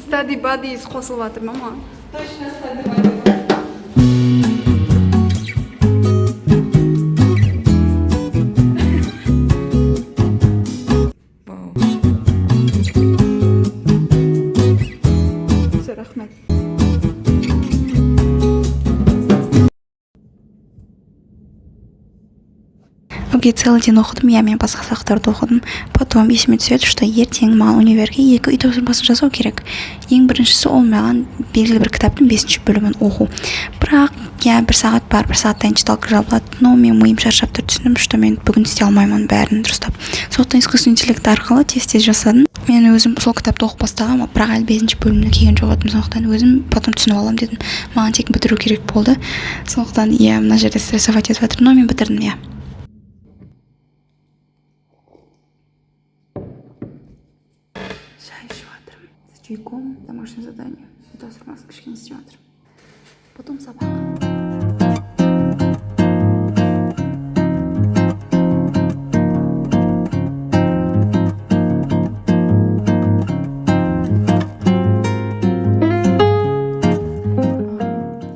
Study buddies қосылып жатыр, мама. Точно study buddies. Все, рахмет. Окей, целый день оқыдым, я мен басқа сабақтарды оқыдым. Потом есіме түседі, что ертең маған универге 2 үй тапсырмасын жасау керек. Ең біріншісі ол маған белгілі бір кітаптың 5-ші бөлімін оқу. Бірақ я 1 сағат бар, 1 сағаттан читалка жабылады. Но мен миым шаршап тұр, түсіндім, что мен бүгін істей алмаймын бәрін дұрыстап. Сондықтан искусственный интеллект арқылы тез жасадым. Мен өзім сол кітапты оқып бастағам, бірақ әлі 5-ші бөліміне келген жоқ едім. Сондықтан өзім потом түсініп аламын дедім. Маған тек бітіру керек болды. Сондықтан я мына жерде стрессовать етіп жатырмын, но мен бітірдім, я. С чайком, домашнее задание. Это сразу кішкене істеп жатырмын. Потом сабақ.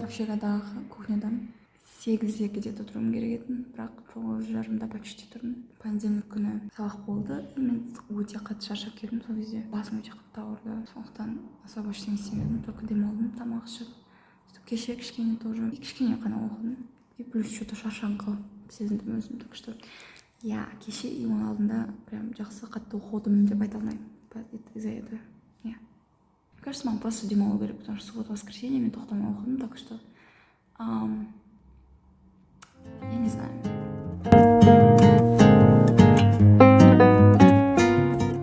Общагадағы кухнядан 8-ге где-то тұруым керек еді, бірақ 9:30-да почти тұрдым. Понедельник күні сабақ болды. Мен өте қатты шаршап келдім сол кезде. Басым өте қатты ауырды. Сондықтан особо ештеңе істемедім, только демалдым, тамақ ішіп. Кеше кішкене тоже кішкене ғана оқыдым. И плюс что-то шаршаңқы сезіндім өзім, так что я кеше и оның алдында прям жақсы қатты оқыдым деп айта алмаймын. Из-за этого. Мне кажется, маған просто демалу керек, потому что суббота, воскресенье мен тоқтамай оқыдым, так что я не знаю.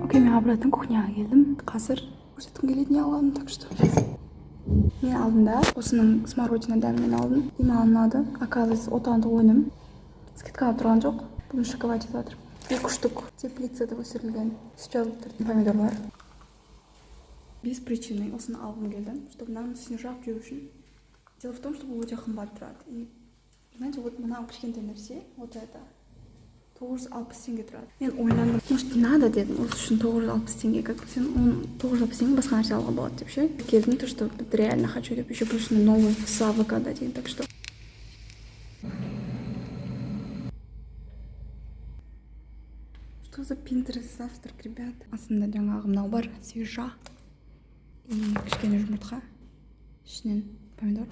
Окей, мен обратно кухняға келдім. Қазір көрсеткім келетін аламын, так что мен алдында осының смородина дәмінен алдым. И маған ұнады. Оказывается, отандық өнім. Скидкаға тұрған жоқ. Бүгін шоколад жеп жатырмын. 2 штук теплицада өсірілген сүт помидорлар. Без причины осыны алғым келді, чтобы мынаның үстіне жағып жеу үшін. Дело в том, что бұл өте қымбат тұрады. И знаете, вот мынау кішкентай нәрсе, вот это 960 теңге тұрады. Мен ойландым, может не надо дедім, осы үшін 960 теңге, как сен 960 теңге басқа нәрсе алуға болады деп ше. Келдім, то что реально хочу деп, еще плюс новый с авокадо деген, так что что за Pinterest завтрак, ребят? Астында жаңағы мынау бар, свежа и кішкене жұмыртқа, ішінен помидор.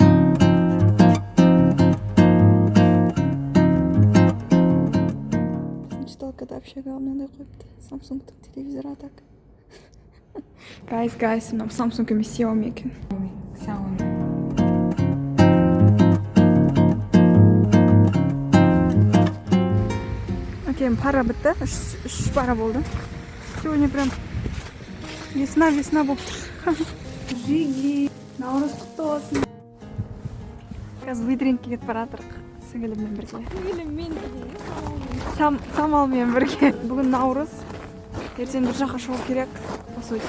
Читалкада общагаға мынандай қойыпты. Samsung'тың телевизоры так. Guys, мынау Samsung емес Xiaomi екен. Xiaomi. Окей, пара бітті. 3 пара болды. Сегодня прям весна болып тұр. Жиги, наурыз құтты болсын. Қазір выдринкке кетіп бара жатырмық. Сіңіліммен бірге. Самалмен бірге. Бүгін наурыз. Ертең бір жаққа шығу керек. По сути.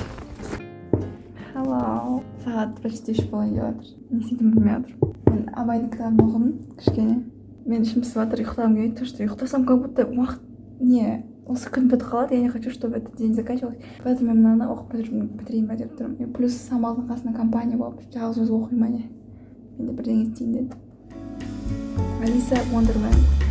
Hello. Сағат почти 3 болайын деп жатыр. Не істейтінімді білмей жатырмын. Мен Абайдың кітабын оқыдым кішкене. Мен ішім пысып жатыр, ұйықтағым келмейді. То, что ұйықтасам, как будто уақыт осы күн бітіп қалады. Я не хочу, чтобы этот день заканчивался. Поэтому мен мынаны оқып бітірейін ба деп тұрмын. Плюс Самалдың қасында компания болып, жалғыз өзі оқимын. Мен де бірдеңе істейін дедім. Алиса Wonderland.